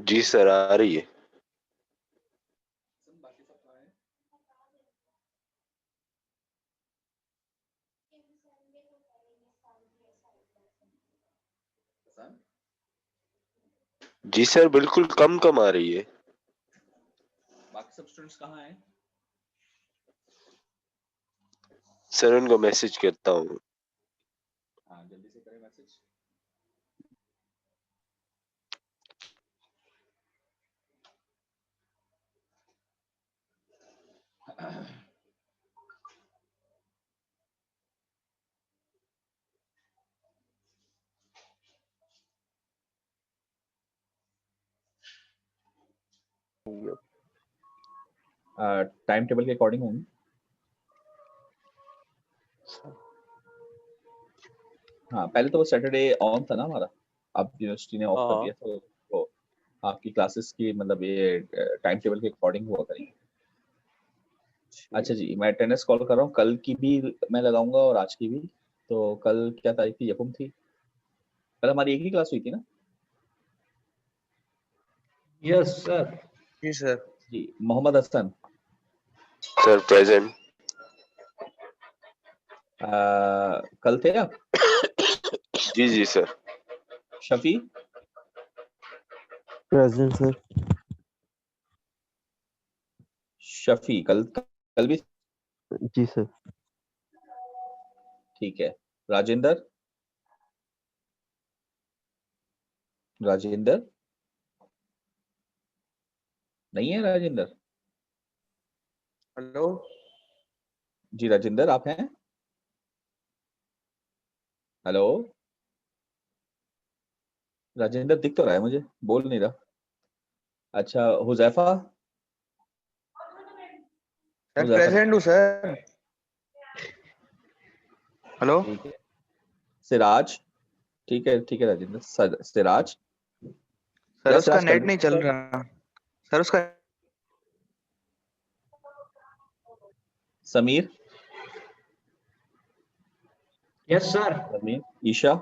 जी sir, आ रही है। बाकी सब कहाँ है? हसन? जी सर, बिल्कुल कम कम आ रही है। बाकी सब स्टूडेंट्स कहाँ हैं? सर उनको मैसेज करता हूँ। हाँ, जल्दी से करें मैसेज। टाइम टेबल के अकॉर्डिंग होंगे। हाँ, पहले तो वो सैटरडे ऑन था ना हमारा, अब यूनिवर्सिटी ने ऑफ कर दिया, तो आपकी क्लासेस की मतलब ये टाइम टेबल के अकॉर्डिंग हुआ करेंगे। अच्छा जी, मैं अटेंडेंस कॉल कर रहा हूँ, कल की भी मैं लगाऊंगा और आज की भी। तो कल क्या तारीख थी? यकुम थी। कल हमारी एक ही क्लास हुई थी ना? Yes sir. जी सर। जी, मोहम्मद हसन। Sir present. कल थे आप? जी जी sir. Shafi? Present sir. Shafi कल भी? जी सर। ठीक है। राजेंद्र? राजेंद्र नहीं है? राजेंद्र? हेलो। जी राजेंद्र, आप हैं? हेलो राजेंद्र, दिख तो रहा है मुझे, बोल नहीं रहा। अच्छा, हुजैफा? सर हुजैफा प्रेजेंट हूँ सर। हेलो। ठीक है। सिराज? ठीक है राजेंद्र। सिराज? सर यार उसका सिराज कल नेट भी नहीं चल रहा। सर उसका समीर? Yes sir. समीर? ईशा?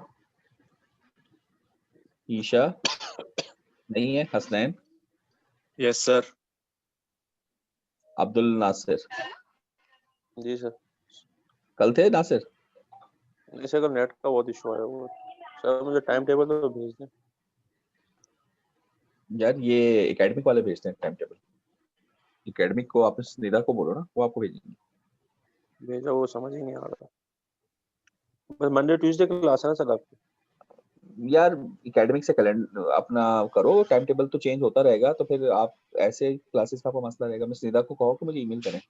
ईशा नहीं है। हसनैन? Yes sir. अब्दुल नासिर? जी सर। कल थे नासिर? इसे का नेट का बहुत इशू है वो। सर मुझे टाइम टेबल तो भेज दें। यार ये एकेडमिक वाले भेजते हैं टाइम टेबल। एकेडमिक को आप निदा को बोलो ना, वो आपको भेजेंगे। भेजा, वो समझ ही नहीं आ रहा। बस मंडे ट्यूसडे क्लास है ना सर आपकी? यार एकेडमिक से कैलेंडर अपना करो, टाइम टेबल तो चेंज होता रहेगा, तो फिर आप ऐसे क्लासेस का आपको मसला रहेगा। मिस निदा को कहो कि मुझे ईमेल करें,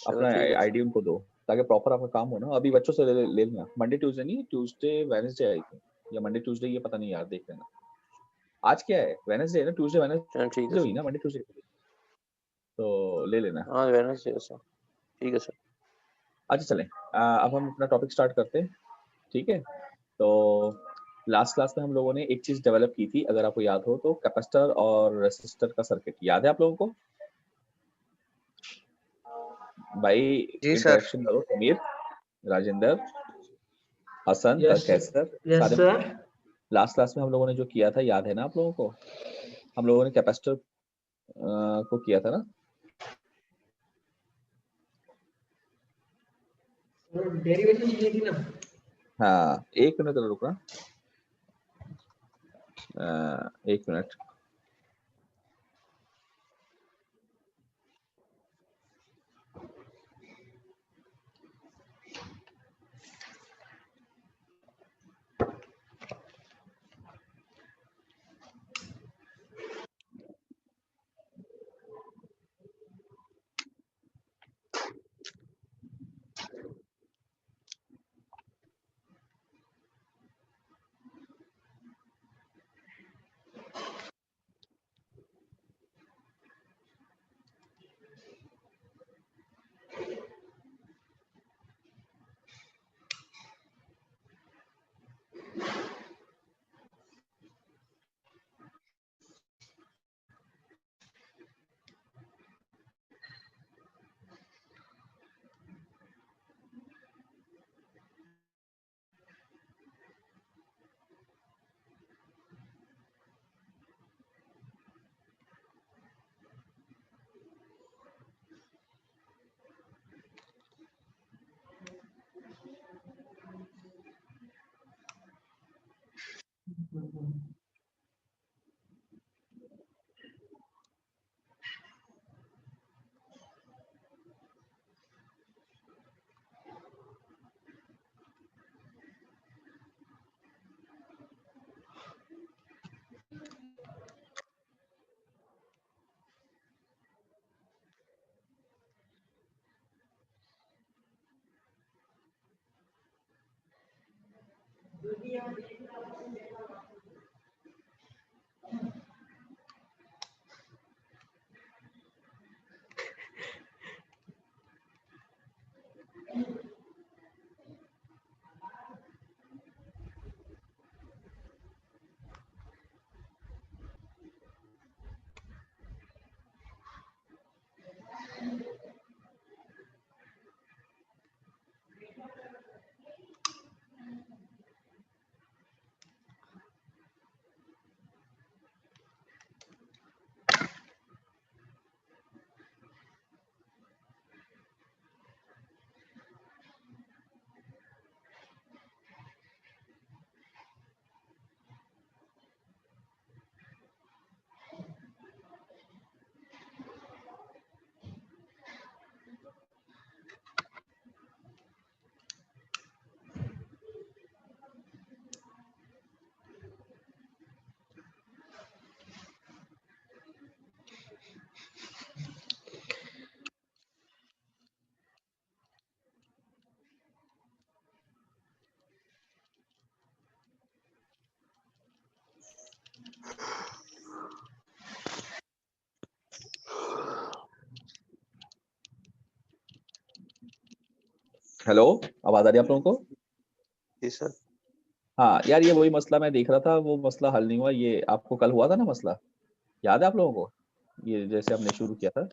चलो अपना ठीक है आईडी उनको दो, ताकि प्रॉपर आपका काम हो ना। अभी बच्चों से ले लेना। मंडे ट्यूसडे नहीं, ट्यूसडे वेडनेसडे आई थी, या मंडे ट्यूसडे, ये पता नहीं यार, देख लेना। आज क्या है? वेडनेसडे है ना? ट्यूसडे चलो ठीक है वेडनेसडे हुई सर। ना? मंडे ट्यूसडे तो ले लेना। हाँ वेडनेसडे है सर। ठीक है सर। अच्छा चलें, अब हम अपना टॉपिक स्टार्ट करते हैं। ठीक है, तो लास्ट क्लास में हम लोगों ने एक चीज डेवलप की थी, अगर आपको याद हो तो, कैपेसिटर और रेसिस्टर का सर्किट। याद है आप लोगों को? भाई जी सर। इंटरेक्शन करो। समीर, राजेंद्र, हसन, यस कैसर, यस सारे। सर। लास्ट क्लास में हम लोगों ने जो किया था, याद है ना आप लोगों को? हम लोगों ने कैपेसिटर को किया था ना? डेरिवेशन की थी ना? हाँ, एक मिनट रुकना। एक मिनट। हेलो, आवाज आ रही है आप लोगों को? जी सर। हाँ यार, ये वही मसला मैं देख रहा था, वो मसला हल नहीं हुआ। ये आपको कल हुआ था ना मसला, याद है आप लोगों को? ये जैसे हमने शुरू किया था,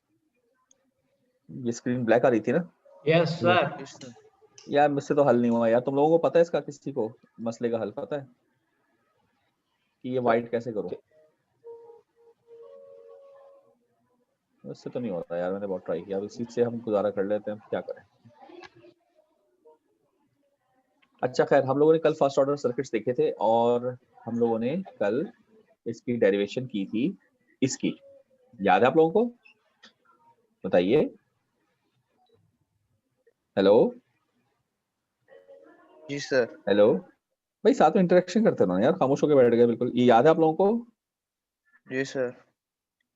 ये स्क्रीन ब्लैक आ रही थी ना यस सर। Yes sir. यार, मुझसे तो हल नहीं हुआ यार। तुम लोगों को पता है इसका, किसी को मसले का हल पता है कि ये वाइट कैसे करूं? मुझसे तो नहीं होता यार, मैंने बहुत ट्राई किया। अब इसी से हम गुजारा कर लेते हैं, क्या करें। अच्छा खैर, हम लोगों ने कल फर्स्ट ऑर्डर सर्किट्स देखे थे और हम लोगों ने कल इसकी डेरिवेशन की थी, इसकी। याद है आप लोगों को? बताइए। हेलो जी सर। हेलो भाई, साथ में इंटरेक्शन करते रहो ना यार, खामोश होकर बैठ गए बिल्कुल। ये याद है आप लोगों को? जी सर।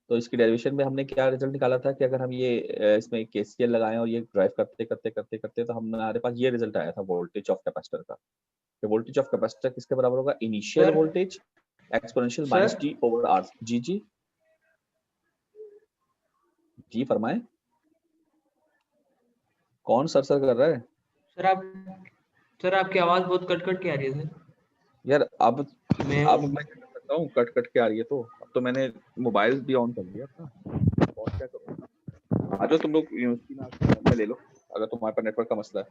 तो इसकी डेरिवेशन में हमने क्या रिजल्ट निकाला था कि अगर हम ये इसमें केसीएल लगाएं और ये ड्राइव करते करते करते करते तो हमारे पास ये रिजल्ट आया था वोल्टेज ऑफ कैपेसिटर का। वोल्टेज ऑफ कैपेसिटर किसके बराबर होगा? Initial sir. Voltage exponential sir. Minus T over R. जी जी जी फरमाएं। कौन सर कर रहा है? सर आपकी आवाज बहुत कट कट के आ रही है सर। यार अब मैं मैं क्या कर सकता हूँ? कट कट के आ रही है तो अब तो मैंने मोबाइल भी ऑन कर लिया अपना, और क्या करूँ? आ जाओ तुम लोग यूनिवर्सिटी में, आके रूम में ले लो अगर तुम्हारे पास नेटवर्क का मसला है।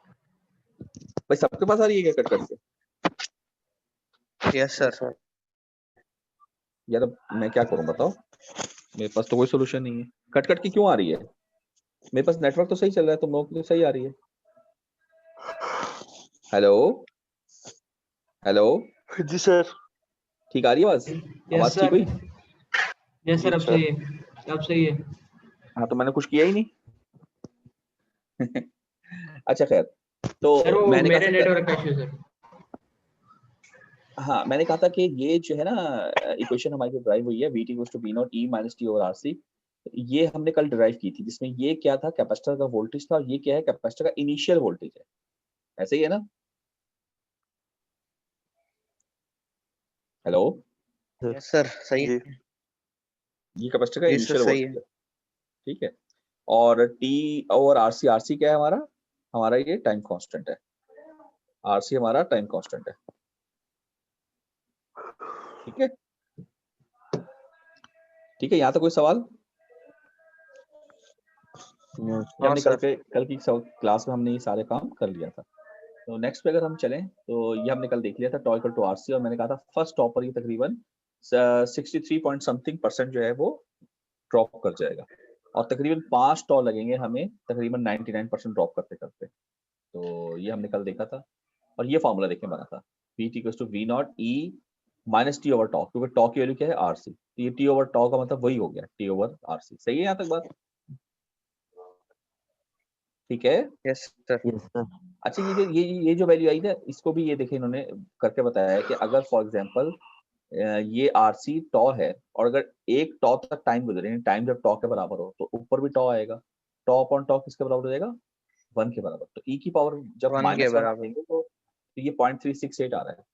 भाई सबके पास आ रही है क्या कट कट के? Yes sir. यार अब मैं क्या करूं बताओ, मेरे पास तो कोई सोल्यूशन नहीं है। कट कट की क्यों आ रही है? मेरे पास नेटवर्क तो सही चल रहा है, तुम लोगों की तो सही आ रही है। हेलो हेलो, जी सर। ठीक आ रही है आवाज? यस आवाज ठीक सर। हुई? यस सर, अब सर। सही है, अब सही है। हाँ तो मैंने कुछ किया ही नहीं। अच्छा खैर, तो सर वो मैंने कहा मेरे था, नेटवर्क का इशू सर। हाँ मैंने कहा था कि ये जो है ना इक्वेशन हमारी जो ड्राइव हुई है, V T equals to V naught e minus T over R C, ये हमने कल ड्राइव की थी, जिसमें ये क्या था? कैपेसिटर का वोल्टेज था, और ये क्या है? कैपेसिटर का इनिशियल वोल्टेज है। ऐसे ही है ना? हेलो, यस सर, सही जी। है। ये कैपेसिटर का जी सर, इनिशियल सही वोल्टेज है। है, ठीक है। और टी और आरसी, आरसी क्या है हमारा? हमारा ये टाइम कांस्टेंट है। आरसी हमारा टाइम कांस्टेंट है, ठीक है। ठीक है, यहाँ तक कोई सवाल? ये हाँ हमने सर। कल की क्लास में हमने ये सारे काम कर लिया था। तो नेक्स्ट पे अगर हम चलें तो ये हमने कल देख लिया था टॉ इक्वल टू आरसी, और मैंने कहा था फर्स्ट टॉ पर ये तकरीबन 63 पॉइंट समथिंग % जो है वो ड्रॉप कर जाएगा, और तकरीबन 5 टॉ लगेंगे हमें तकरीबन 99% ड्रॉप करते करते। तो ये हमने कल देखा था, और ये फॉर्मूला देखें बना था, Vt equals to V naught e minus T over tau, क्योंकि टॉ की वैल्यू क्या है आरसी, तो ये टी ओवर टॉ का मतलब वही हो गया टी ओवर आरसी। सही है यहाँ तक बात? ठीक है। Yes sir. Yes sir. अच्छा ये जो वैल्यू आई ना, इसको भी ये देखे इन्होंने करके बताया है कि अगर फॉर एग्जांपल ये आरसी टॉ है और अगर एक टॉ तक टाइम गुजरे, टाइम जब टॉ के बराबर हो तो ऊपर भी टॉ आएगा, टॉ अपॉन टॉ किसके बराबर हो जाएगा? 1 के बराबर। तो e की पावर जब 1 के -1 बराबर। देंगे तो ये 0.368 आ रहा है।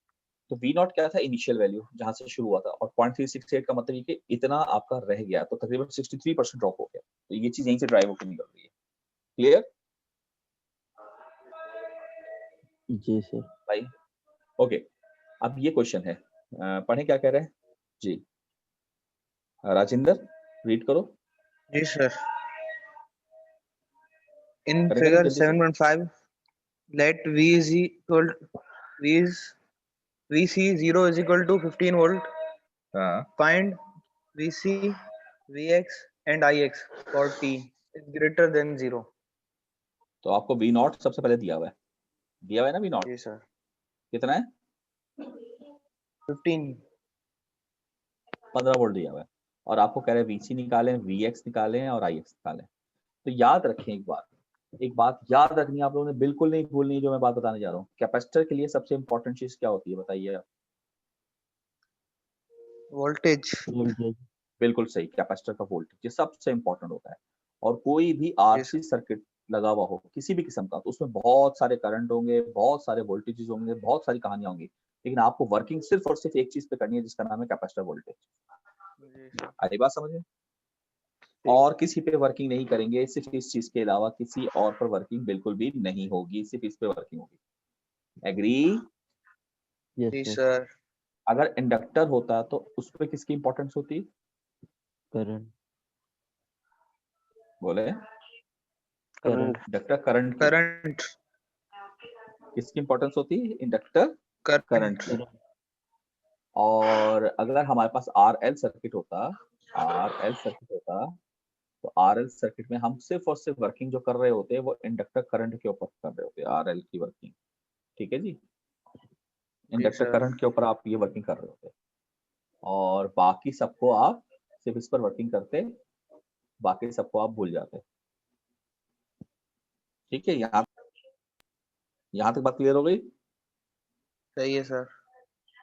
तो v नॉट क्या था? इनिशियल वैल्यू जहां से शुरू हुआ था, और 0.368 का मतलब ये कि इतना आपका रह गया, तो तकरीबन 63% ड्रॉप हो गया। तो ये चीज यहीं से ड्राइव होकर निकल रही है। क्लियर जी सर। भाई? ओके, अब ये क्वेश्चन है, पढ़ें क्या कह रहे हैं जी। राजेंद्र रीड करो। जी सर। In करेंगे figure जल्दी से। 7.5, let V is equal VC 0 is equal to 15 volt. हाँ, Find VC, Vx and Ix for t is greater than 0. तो आपको v नॉट सबसे पहले दिया हुआ है ना? v नॉट जी सर। कितना है? 15। 15 वोल्ट दिया हुआ है, और आपको कह रहे हैं vc निकालें, vx निकालें और ix निकालें। तो याद रखें एक बात याद रखनी है आप लोगों ने, बिल्कुल नहीं भूलनी, जो मैं बात बताने जा रहा हूँ। कैपेसिटर के लिए सबसे इंपॉर्टेंट चीज क्या होती है बताइए आप? वोल्टेज। वोल्टेज। बिल्कुल सही, कैपेसिटर का वोल्टेज ये सबसे इंपॉर्टेंट होता है। और कोई भी जी आरसी सर्किट लगा हुआ हो किसी भी किस्म का, तो उसमें बहुत सारे करंट होंगे, बहुत सारे वोल्टेजेस होंगे, बहुत सारी कहानियां होंगी, लेकिन आपको वर्किंग सिर्फ और सिर्फ एक चीज पे करनी है, जिसका नाम है कैपेसिटर वोल्टेज। जी सर। आगे बात समझ में? और किसी पे वर्किंग नहीं करेंगे, सिर्फ इस चीज के अलावा किसी और पर वर्किंग बिल्कुल भी नहीं होगी, सिर्फ इस पे वर्किंग होगी। एग्री? यस जी सर। सर। अगर इंडक्टर होता तो उस पे किसकी इंपॉर्टेंस होती? करंट। बोले करंट। इंडक्टर करंट की। करंट। किसकी इंपॉर्टेंस होती? Inductor current current. की। और अगर हमारे पास आरएल सर्किट होता तो आरएल सर्किट में हम सिर्फ और सिर्फ वर्किंग जो कर रहे होते वो इंडक्टर करंट के ऊपर कर रहे होते, आरएल की वर्किंग। ठीक है जी, जी इंडक्टर सर। करंट के ऊपर आप ये वर्किंग कर रहे होते, और बाकी सबको आप सिर्फ इस पर वर्किंग करते, बाकी सबको आप भूल जाते। ठीक है, यहाँ तक बात क्लियर हो गई? सही है सर।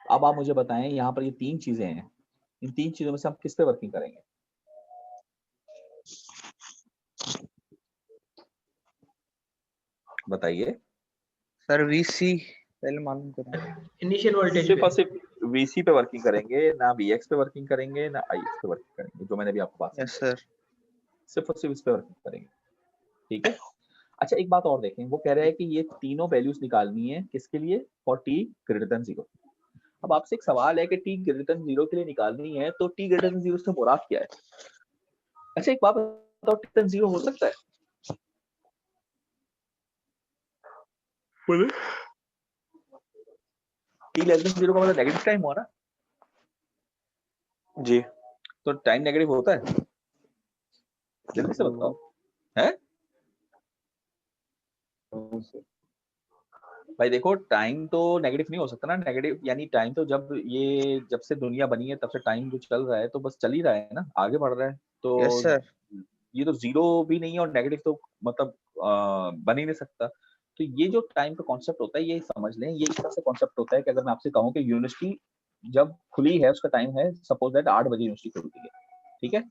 अब आप मुझे बताएं, यहाँ पर ये 3 चीजें हैं, इन 3 चीजों में से हम किस पे वर्किंग करेंगे? बताइए। सर VC पहले मालूम करें। इनिशियल वोल्टेज सिर्फ पे। और सिर्फ वीसी पे वर्किंग करेंगे, ना वीएक्स पे वर्किंग करेंगे, ना आईएक्स पे वर्किंग करेंगे, जो मैंने भी आपको बात यस समझाई। सर। सिर्फ और सिर्फ इस पे वर्किंग करेंगे। ठीक है। अच्छा, एक बात और देखें, वो कह रहा है कि ये तीनों वैल्यूज निकालनी है किसके लिए? For T greater than 0। अब आपसे एक सवाल है कि टी ग्रेटर देन 0 के लिए निकालनी है, तो टी ग्रेटर देन 0 से मुराद क्या है? अच्छा, एक बात बताओ, टी ग्रेटर देन 0 हो सकता है? बोले टी लेस देन 0 का मतलब नेगेटिव टाइम हुआ ना? जी। तो टाइम नेगेटिव होता है? जल्दी से बताओ। है भाई? देखो, टाइम तो नेगेटिव नहीं हो सकता ना। नेगेटिव यानी टाइम तो जब से दुनिया बनी है तब से टाइम जो चल रहा है तो बस चल ही रहा है ना, आगे बढ़ रहा है। तो यस सर। ये तो 0 भी नहीं है और नेगेटिव तो मतलब बन ही नहीं सकता। तो ये जो टाइम का कॉन्सेप्ट होता है, ये समझ लें, ये इस तरह से कॉन्सेप्ट होता है कि अगर मैं आपसे कहूँ कि यूनिवर्सिटी जब खुली है उसका टाइम है, सपोज दैट 8 बजे यूनिवर्सिटी खुलती है। ठीक है,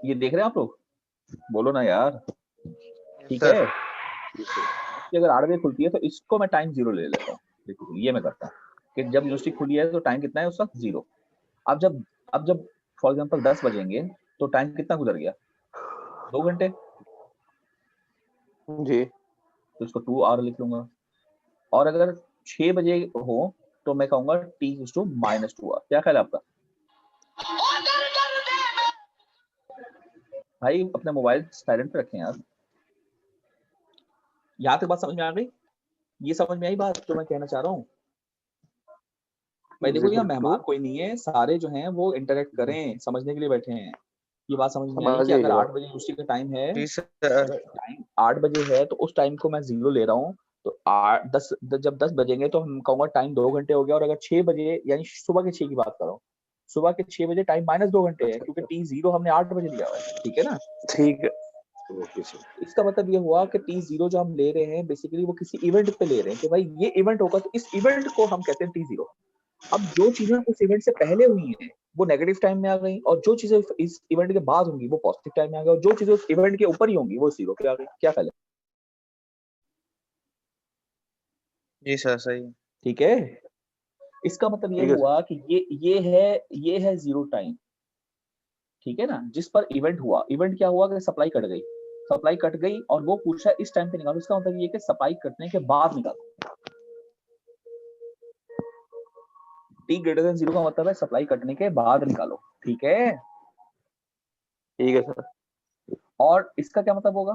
ये देख रहे हैं आप लोग? बोलो ना यार। ठीक है, कि अगर 8 बजे खुलती है तो इसको मैं टाइम 0 ले लेता हूँ। देखो, ये मैं करता हूँ कि जब यूनिवर्सिटी खुली है तो टाइम कितना है उस वक्त? 0। अब जब फॉर एग्जांपल 10 बजेंगे तो टाइम कितना गुजर गया? 2 घंटे। जी। तो इसको 2 आवर लिख लूंगा। और अगर 6 बजे हो तो मैं कहूंगा t इज टू -2 आवर। क्या ख्याल है आपका? भाई अपने मोबाइल साइलेंट पे रखें यार। यहाँ तक बात समझ में आ गई? ये समझ में आई बात जो मैं कहना चाह रहा हूँ? भाई देखो, यहाँ मेहमान कोई नहीं है, सारे जो हैं वो इंटरेक्ट करें, समझने के लिए बैठे हैं। ये बात समझ में आई कि अगर 8 बजे यूनिवर्सिटी का टाइम है, जी सर। अगर टाइम 8 बजे है तो उस टाइम को मैं 0 ले रहा हूँ, तो जब 10 बजेंगे तो हम कहूंगा टाइम 2 घंटे हो गया, और अगर 6 बजे यानी सुबह के 6 की बात कर रहा हूँ, सुबह के 6 बजे टाइम माइनस 2 घंटे है, क्योंकि T0 हमने 8 बजे लिया हुआ है, ठीक है ना। ठीक है। Okay sir. इसका मतलब ये हुआ कि T0 जो हम ले रहे हैं बेसिकली वो किसी इवेंट पे ले रहे हैं कि भाई ये इवेंट होगा, तो इस इवेंट को हम कहते हैं T0। अब जो चीजें उस इवेंट से पहले हुई हैं वो नेगेटिव टाइम में आ गई, और जो चीजें इस इवेंट के बाद होंगी वो पॉजिटिव टाइम में आ गई, और जो चीजें उस इवेंट के ऊपर ही होंगी वो 0 पे आ गई। क्या ख्याल है? जी सर सही। ठीक है, इसका मतलब ये ठीक है सर। हुआ कि ये है 0 टाइम, ठीक है ना, जिस पर इवेंट हुआ। इवेंट क्या हुआ कि सप्लाई कट गई, सप्लाई कट गई और वो पूछा इस टाइम पे निकालो। इसका मतलब ये कि सप्लाई कटने के बाद निकालो। T greater than 0 का मतलब है सप्लाई कटने के बाद निकालो, ठीक है। ठीक है सर। और इसका क्या मतलब होगा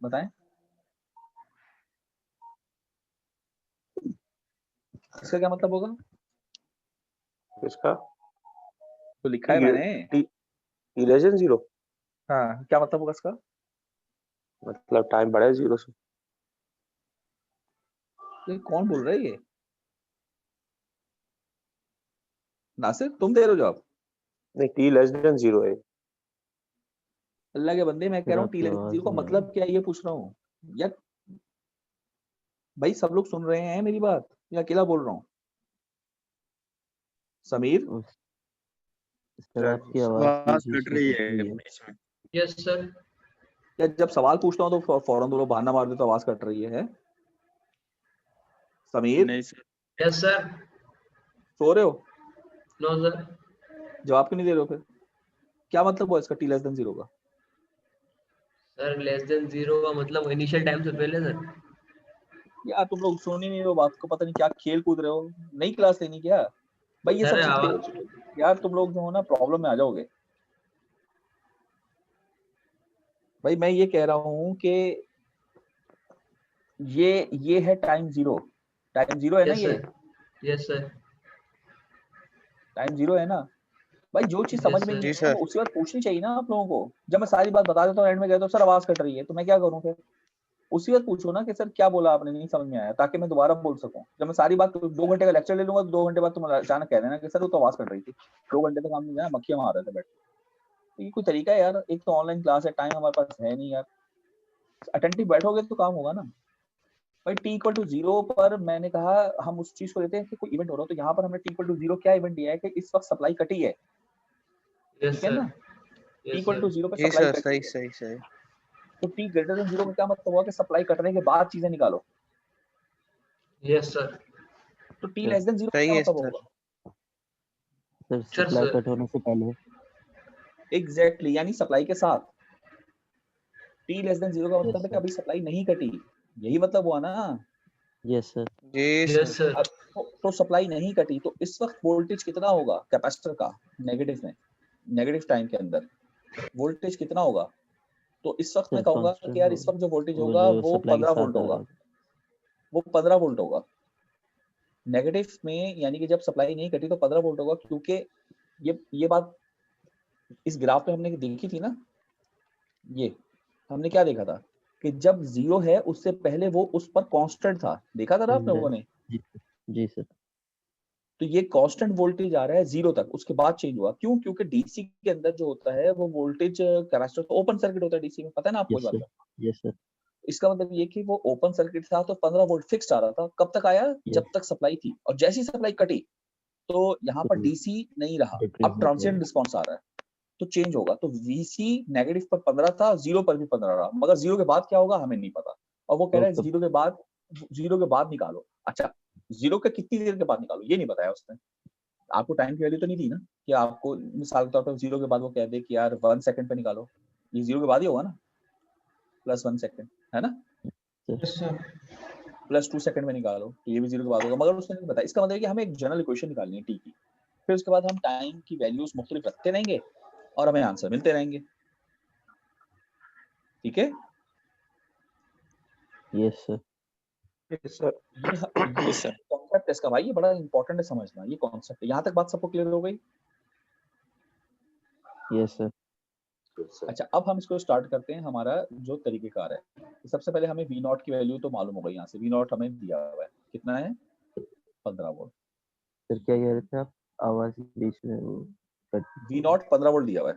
बताएं? इसका क्या मतलब होगा? इसका तो लिखा है मैंने। T less than 0 हाँ, क्या मतलब होगा इसका? मतलब टाइम बढ़ा है 0 से। ये कौन बोल रहा है ये? नासिर तुम दे रहे हो जवाब? नहीं, T less than 0 है। अल्लाह के बंदे, मैं कह सर रहा हूँ आपकी T less than आवाज 0 का नहीं आ मतलब क्या है ये पूछ रहा हूँ यार। भाई सब लोग सुन रहे हैं मेरी बात या अकेला बोल रहा हूँ? समीर, रही। सर सर आपकी आवाज आवाज बीच कट में रही कट है रही है। बीच में। Yes sir. या जब सवाल पूछता हूँ तो फौरन बोलो, बहाना मार दो तो आवाज कट रही है। समीर, नहीं सर। Yes sir. सो रहे हो? No sir. जवाब क्यों नहीं दे रहे हो फिर? क्या मतलब हुआ इसका T less than 0 का? सर लेस देन 0 का मतलब इनिशियल टाइम से पहले सर। यार तुम लोग सुन ही नहीं रहे हो बात को, पता नहीं क्या खेल कूद रहे हो, नई क्लास लेनी क्या? भाई ये सब अरे आवाज चीजें यार तुम लोग जो हो ना प्रॉब्लम में आ जाओगे। भाई मैं ये कह रहा हूँ कि ये है टाइम 0, टाइम 0 है ना, यस ये सर। Yes sir. टाइम 0 है ना। भाई जो चीज समझ यस में नहीं सर। जी है सर। वो उसी वक्त पूछनी चाहिए ना आप लोगों को। जब मैं सारी बात बता देता हूँ एंड में कहता हूँ सर आवाज कट रही है, तो मैं क्या करूँ फिर? उसी वक्त पूछो ना कि सर क्या बोला आपने, नहीं समझ में आया, ताकि मैं दोबारा बोल सकूं। जब मैं सारी बात 2 घंटे का लेक्चर ले लूंगा तो 2 घंटे बाद तुम अचानक कह देना कि सर वो तो आवाज कट रही थी। 2 घंटे तक हम ना मक्खियां मार रहे थे बैठ के। तो ये कोई तरीका है यार? एक तो ऑनलाइन क्लास है, टाइम हमारे पास है नहीं यार। अटेंटिव बैठोगे तो काम होगा ना। भाई T=0 पर मैंने कहा हम उस चीज को लेते हैं कि कोई इवेंट हो रहा हो, तो यहाँ पर हमने T=0 क्या इवेंट दिया है कि इस वक्त सप्लाई कटी है, यस ठीक है सर। ना। Yes sir. T=0 पे जी सप्लाई सर कटी सही है, सही सही। तो T greater than 0 का क्या मतलब हुआ कि सप्लाई कटने के बाद चीजें निकालो। Yes sir. तो T सर less than 0 का सही क्या है मतलब सर। होगा? Sir sir supply sir. Cut होने से पहले। एग्जैक्टली, यानी सप्लाई के साथ। T less than 0 का यस मतलब है कि सर। अभी सप्लाई नहीं कटी, यही मतलब हुआ ना। Yes sir. जी यस सर। सर। अब तो सप्लाई नहीं कटी, तो इस वक्त वोल्टेज कितना होगा कैपेसिटर का नेगेटिव में, नेगेटिव टाइम के अंदर वोल्टेज कितना होगा? तो इस वक्त मैं सर कहूंगा कि कांस्टेंट यार इस होगा, वक्त जो वोल्टेज वो होगा जो वो सप्लाई के 15 वोल्ट साथ आ होगा, रहा है। वो 15 वोल्ट होगा नेगेटिव में, यानी कि जब सप्लाई नहीं कटी तो 15 वोल्ट होगा। क्योंकि ये बात इस ग्राफ पे हमने देखी थी ना, ये हमने क्या देखा था कि जब 0 है उससे पहले वो उस पर कांस्टेंट था, देखा था ना आप लोगों ने। जी सर। जी सर। तो ये कांस्टेंट वोल्टेज आ रहा है 0 तक, उसके बाद चेंज हुआ। क्यों? क्योंकि डीसी के अंदर जो होता है वो वोल्टेज कैपेसिटर तो ओपन सर्किट होता है डीसी में, पता है ना आपको यस इस बात सर। का। Yes sir. इसका मतलब ये कि वो ओपन सर्किट था तो 15 वोल्ट फिक्स आ रहा था। कब तक आया? जब यस। तक सप्लाई थी, और जैसी सप्लाई कटी तो यहाँ पर तो डीसी नहीं रहा, डिक्रीज अब हो ट्रांसिएंट जाएगा। रिस्पॉन्स आ रहा है, तो चेंज होगा। तो वीसी नेगेटिव पर 15 था, 0 पर भी 15 रहा, मगर 0 के बाद क्या होगा हमें नहीं पता। और वो कह तो रहा है कब 0 के बाद निकालो। अच्छा, 0 के कितनी देर के बाद निकालो ये नहीं बताया उसने। आपको टाइम की वैल्यू तो नहीं दी ना कि आपको मिसाल के तौर पर 0 के बाद वो कह दे कि यार 1 सेकंड पे निकालो, ये 0 के बाद ही होगा ना, +1 सेकंड है ना, यस सर। +2 सेकंड में निकालो, तो ये भी 0 के बाद होगा, मगर उसने नहीं बताया। इसका मतलब है कि हमें एक जनरल इक्वेशन निकालनी है टी की, फिर उसके बाद हम टाइम की वैल्यूज मुख्तलिफ रखते रहेंगे और हमें आंसर मिलते रहेंगे, ठीक है। Yes sir. Yes sir. ये कॉन्सेप्ट इसका भाई, ये बड़ा इंपॉर्टेंट है समझना, ये कॉन्सेप्ट। यहाँ तक बात सबको क्लियर हो गई? Yes sir. सर अच्छा, अब हम इसको स्टार्ट करते हैं हमारा जो तरीकेकार है। तो सबसे पहले हमें V नॉट की वैल्यू तो मालूम हो गई, यहाँ से V नॉट हमें दिया हुआ है, कितना है 15 वोल्ट। सर क्या कह रहे थे आप? आवाज बीच में वो कट। V नॉट 15 वोल्ट दिया हुआ है,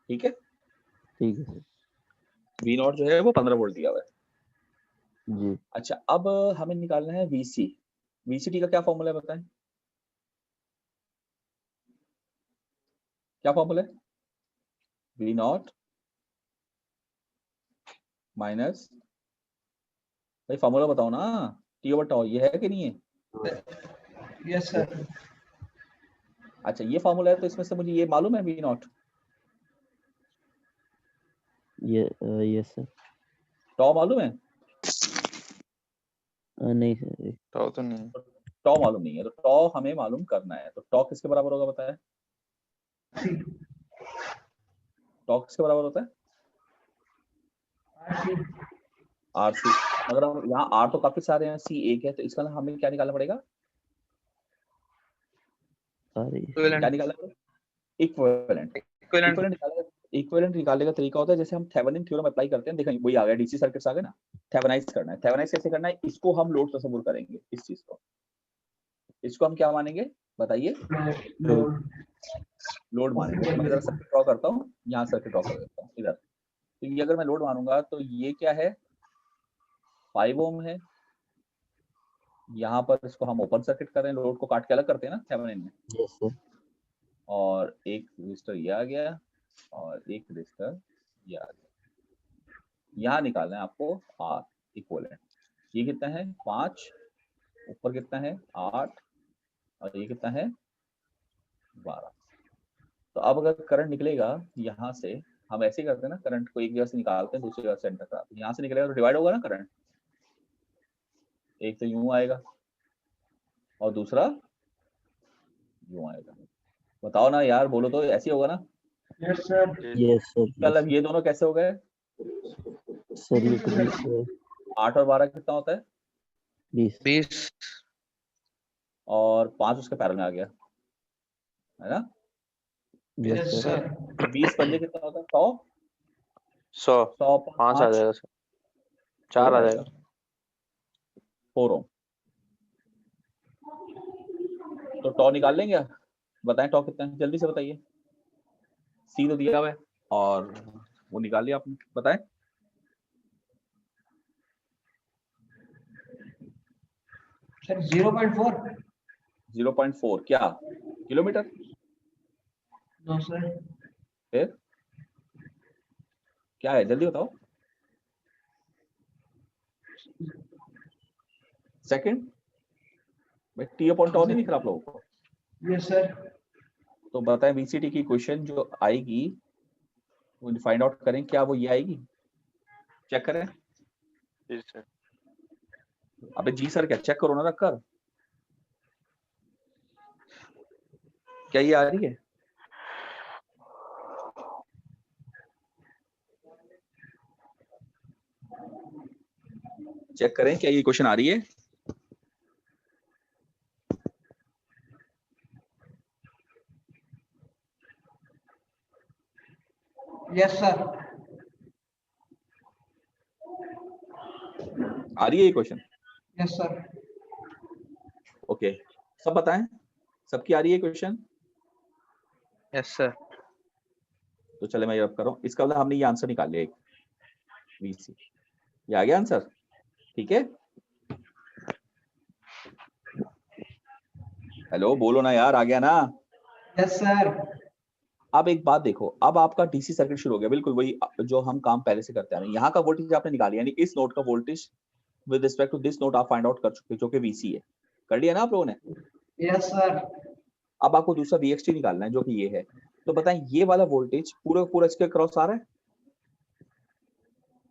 ठीक है। ठीक है सर। V नॉट जो है वो 15 वोल्ट दिया हुआ है। जी अच्छा, अब हमें निकालना है VC। VCT का क्या फॉर्मूला है बताएं, क्या फॉर्मूला है? V नॉट माइनस, भाई फॉर्मूला बताओ ना, T/τ, ये है कि नहीं है? Yes sir. अच्छा, ये फॉर्मूला है, तो इसमें से मुझे ये मालूम है V नॉट, यस सर। टॉ मालूम है? नहीं सर। तो नहीं। टॉ मालूम नहीं है, तो टॉ हमें मालूम करना है। तो टॉ किसके बराबर होगा बताया? टॉ किसके बराबर होता है? RC। अगर हम यहाँ R तो काफी सारे हैं, C एक है, तो इसका हमें क्या निकालना पड़ेगा? क्या निकालना पड़ेगा? इक्विवेलेंट। इक्विवेलेंट निकालने का तरीका होता है, जैसे हम थेवेनिन थ्योरम अप्लाई करते हैं, देखिए वही आ गया, डीसी सर्किट्स आ गए ना। थेवेनाइज करना है, थेवेनाइज कैसे करना है, इसको हम लोड तस्वीर करेंगे, इस चीज को, इसको हम क्या मानेंगे बताइए? लोड मानेंगे। मैं जरा सर्किट ड्रॉ करता हूँ, यहाँ सर्किट ड्रॉ कर देता हूँ इधर। तो ये अगर मैं लोड मानूंगा तो ये क्या है, 5 ओम है। यहाँ पर इसको हम ओपन सर्किट कर रहे हैं, लोड को काट के अलग करते हैं ना थेवेनिन में। Yes sir. और एक रजिस्टर ये आ गया, और एक रजिस्टर ये आ गया। यहाँ निकालना है आपको R इक्विवेलेंट। ये कितना है 5, ऊपर कितना है 8, और ये कितना है 12। तो अब अगर करंट निकलेगा यहाँ से, हम ऐसे ही करते हैं ना, करंट को एक जगह से निकालते हैं दूसरी जगह से एंटर कराते हैं, यहाँ से निकलेगा तो डिवाइड होगा ना करंट, एक तो यूं आएगा और दूसरा यूं आएगा। बताओ ना यार, बोलो तो, ऐसे ही होगा ना? Yes sir. Yes sir. मतलब ये दोनों कैसे हो गए? सर ये तो 20 है। 8 और 12 कितना होता है? 20। और 5 उसके पैरेलल में आ गया, है ना? Yes sir. 20 पंजे कितना होता है? 100। 100 100 5 आ जाएगा सर, 4 आ जाएगा। 4 ओम। तो टॉ निकाल लेंगे, बताएं टॉ कितना है, जल्दी से बताइए। सी तो दिया हुआ है और वो निकाल लिया आपने, बताएं। सर 0.4। 0.4 क्या किलोमीटर? No sir. फिर क्या है, जल्दी बताओ। सेकंड। भाई T/τ नहीं दिख रहा आप लोगों को? Yes sir. तो बताएं VCT की क्वेश्चन जो आएगी, वो फाइंड आउट करें, क्या वो ये आएगी? चेक करें। जी सर। अबे जी सर क्या, चेक करो ना रख कर, क्या ये आ रही है? चेक करें क्या ये क्वेश्चन आ रही है? Yes sir. आ रही है ये क्वेश्चन? Yes sir. ओके, सब बताएं, सबकी आ रही है क्वेश्चन? Yes sir. तो चले मैं ये अब कर रहा हूं, इसका मतलब हमने ये आंसर निकाल लिया एक VC, ये आ गया आंसर, ठीक है। हेलो बोलो ना यार, आ गया ना? Yes sir. अब एक बात देखो, अब आपका डीसी सर्किट शुरू हो गया, बिल्कुल वही जो हम काम पहले से करते आ रहे हैं। यहाँ का वोल्टेज आपने निकाल लिया, यानी इस नोड का voltage with respect to this node आप फाइंड आउट कर चुके, जो कि VC है, कर लिया ना आप लोगों ने? Yes sir. अब आपको दूसरा VXT निकालना है, जो कि ये है। तो बताएं ये वाला वोल्टेज पूरा पूरा इसके क्रॉस आ रहा है?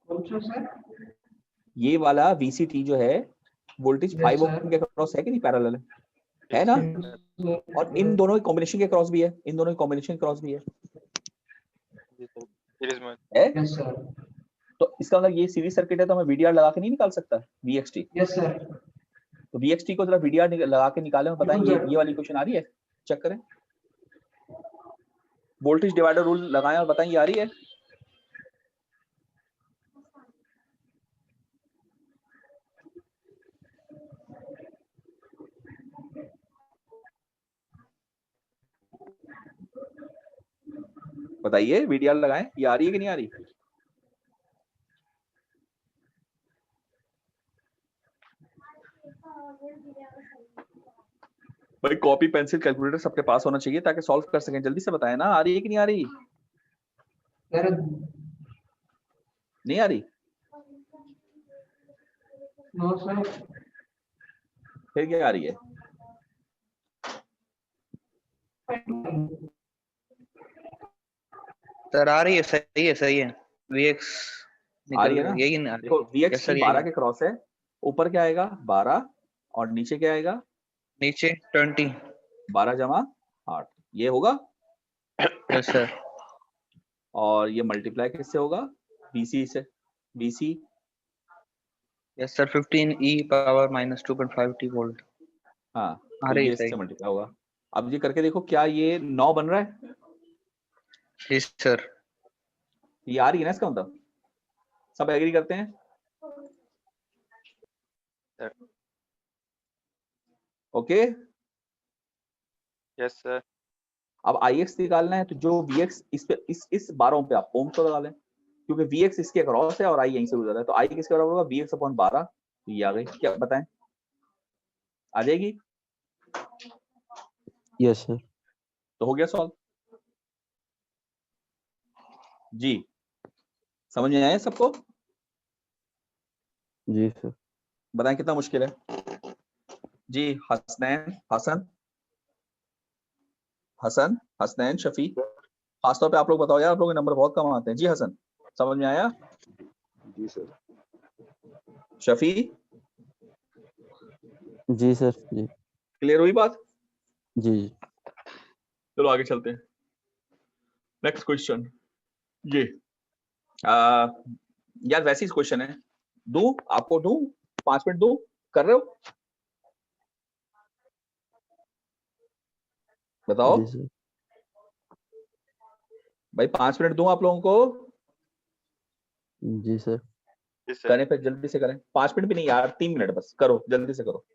कौन सा सर? ये वाला VCT जो है वोल्टेज Yes, 5 sir. ओम के क्रॉस है कि नहीं, पैरेलल है ना? और इन दोनों के कॉम्बिनेशन के क्रॉस भी है, इन दोनों के कॉम्बिनेशन के क्रॉस भी है, है? Yes sir. तो इसका मतलब ये सीरीज सर्किट है, तो हमें VDR लगा के नहीं निकाल सकता VXT? Yes sir. तो VXT को जरा VDR लगा के निकालें और बताएं बिल्कुल ये सर। ये वाली क्वेश्चन आ रही है, चेक करें। वोल्टेज डिवाइडर रूल लगाएं और बताएं ये आ रही है? बताइए, वीडीआर लगाएं, ये आ रही है कि नहीं आ रही? भाई कॉपी पेंसिल कैलकुलेटर सबके पास होना चाहिए ताकि सॉल्व कर सकें। जल्दी से बताएं ना, आ रही है कि नहीं आ रही? सर नहीं आ रही? No sir. फिर क्या आ रही है? सर आ रही है, सही है, सही है। Vx आ रही निकल है रहा ना? है, यही ना? देखो Vx यस सर, की यही 12 है। के क्रॉस है, ऊपर क्या आएगा 12 और नीचे क्या आएगा नीचे 20। 12 जमा 8, ये होगा। Yes sir. और ये मल्टीप्लाई किससे होगा? BC से। BC yes sir, 15 e power minus 2.5 t volt. हाँ, आ तो रही ये है, इससे सही। मल्टीप्लाई होगा। अब ये करके देखो, क्या ये 9 बन रहा है? जी सर। ये आ रही है ना, इसका मतलब सब एग्री करते हैं? ओके। Yes sir. अब Ix निकालना है, तो जो Vx इस पे इस 12 पे आप ओम तो लगा लें, क्योंकि Vx इसके अक्रॉस है और I यहीं से गुजर रहा है, तो I किसके बराबर होगा? Vx upon 12। तो ये आ गई, क्या बताएं? आ जाएगी? Yes sir. तो हो गया सॉल्व। जी, समझ में आया सबको? जी सर। बताएं कितना मुश्किल है? जी, हसनैन, हसन, हसनैन, शफी, खासतौर पे आप लोग बताओ यार, आप लोग के नंबर बहुत कम आते हैं। जी हसन, समझ में आया? जी सर। शफी, जी सर। जी क्लियर हुई बात? जी जी। चलो आगे चलते हैं। Next question. ये यार वैसी क्वेश्चन है, दूं आपको, दूं 5 मिनट दूं? कर रहे हो? बताओ जी सर। भाई, 5 मिनट दूं आप लोगों को? जी सर। करें फिर, जल्दी से करें। 5 मिनट भी नहीं यार, 3 मिनट बस, करो जल्दी से करो,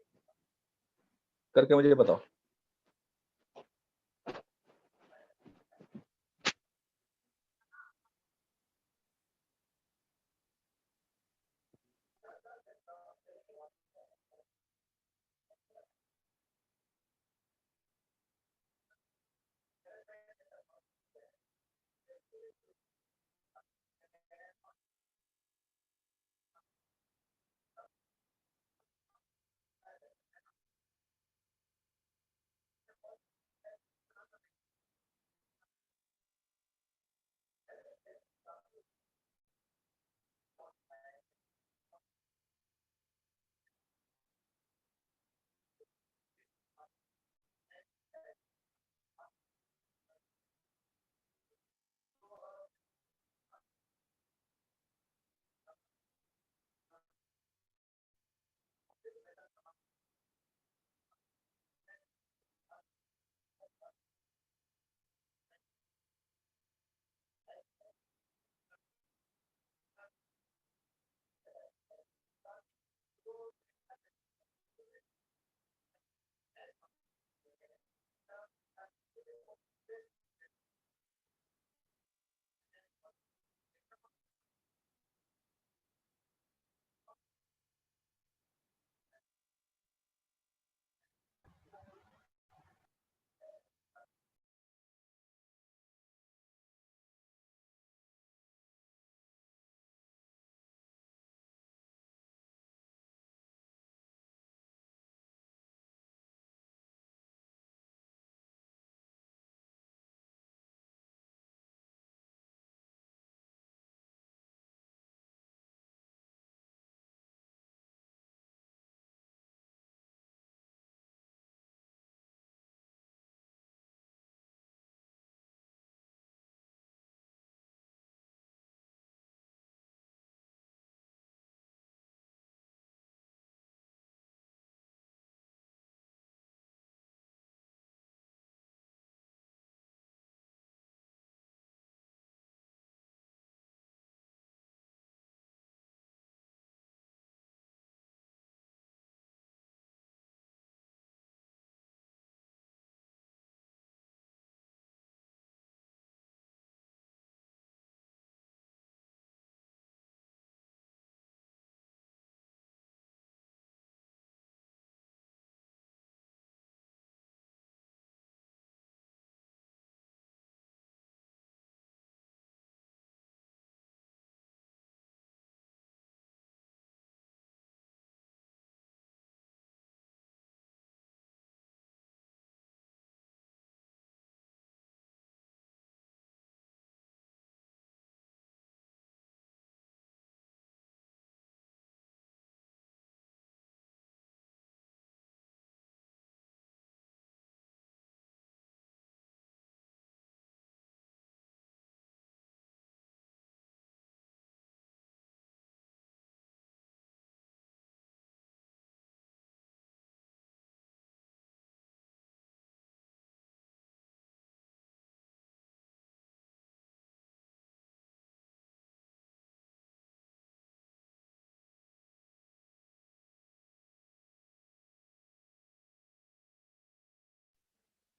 करके मुझे बताओ।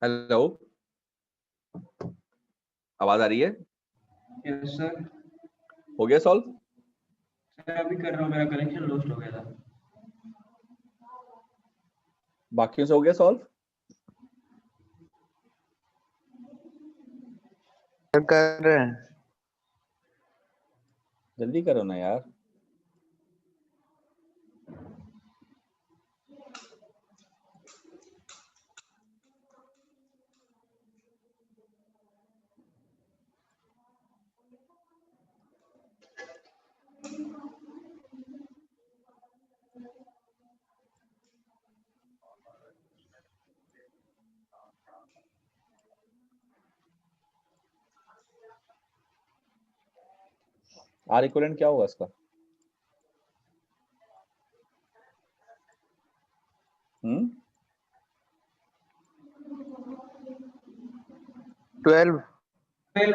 हेलो, आवाज आ रही है? Yes sir. हो गया सॉल्व? सर अभी कर रहा हूँ, मेरा कनेक्शन लॉस्ट हो गया था। बाकियों से हो गया सॉल्व? कर रहे हैं। जल्दी करो ना यार। आर इक्विवेलेंट क्या होगा इसका? हम्म 12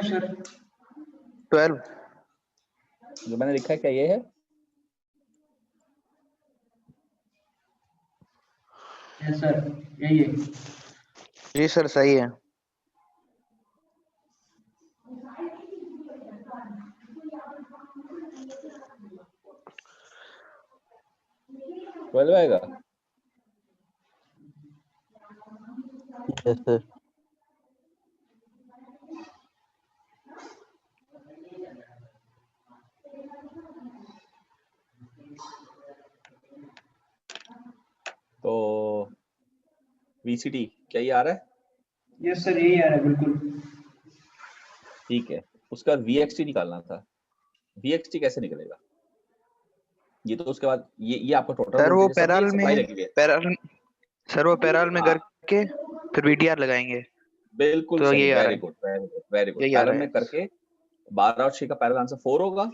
सर। 12 जो मैंने लिखा है क्या ये है? यस सर, यही है। जी सर सही है। ट्वेल्व आएगा। Yes sir. तो VCT क्या ये आ रहा है? यस सर, यही आ रहा है बिल्कुल। ठीक है, उसका VXT निकालना था। VXT कैसे निकलेगा? ये तो उसके बाद ये आपका टोटल सर वो वोल्टेज है, सब पैराल एक में सप्लाई लगी हुई है। पैराल सर वो पैराल में हाँ, करके फिर VTR लगाएंगे बिल्कुल तो सही, ये आ रहा वेरी है। Good very good very good. यही आ पैरेलल रहा में है। करके 12 और 6 का पैरेलल आंसर 4 होगा,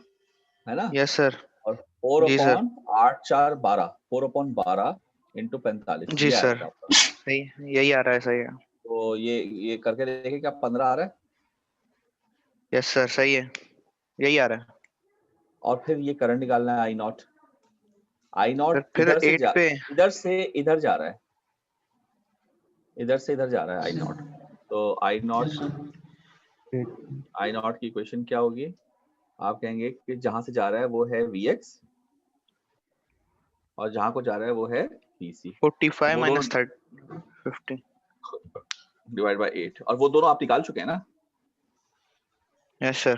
है ना? Yes sir. और 4 जी सर। अपॉन 8 4 12, 4 अपॉन 12 इंटू 45 जी ये सर आएगा आपका। सही, यही आ रहा है। सही है। तो ये करके देखिए क्या 15 आ रहा है। यस सर सही है, यही आ रहा है। और फिर ये करंट निकालना है आई नॉट सर फिर इधर से 8 पे इधर जा रहा है, इधर से इधर जा रहा है आई नॉट। तो आई नॉट की इक्वेशन क्या होगी? आप कहेंगे कि जहां से जा रहा है वो है Vx और जहां को जा रहा है वो है Vc। 45 वो माइनस दोनों 50। डिवाइड बाय 8 और वो दोनों आप निकाल चुके हैं ना? Yes sir.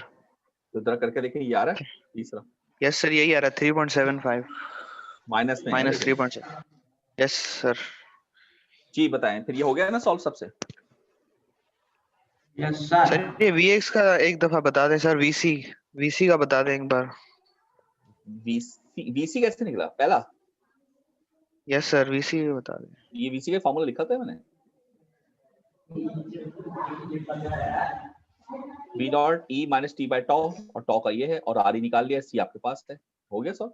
तो जरा करके देखिए ये आ रहा है तीसरा यस सर यही आ रहा है 3.75 माइनस में है माइनस लेकिन। 3.7। Yes sir. जी बताएं, फिर ये हो गया ना सॉल्व सबसे? Yes sir. सर ये VX का एक दफा बता दें सर, VC का बता दें एक बार। VC कैसे निकला पहला? यस सर VC बता दें। ये VC का फॉर्मूला लिखा था मैंने, V dot E minus T by टॉ, और टॉ का ये है और R ही निकाल लिया, C आपके पास है। हो गया सर।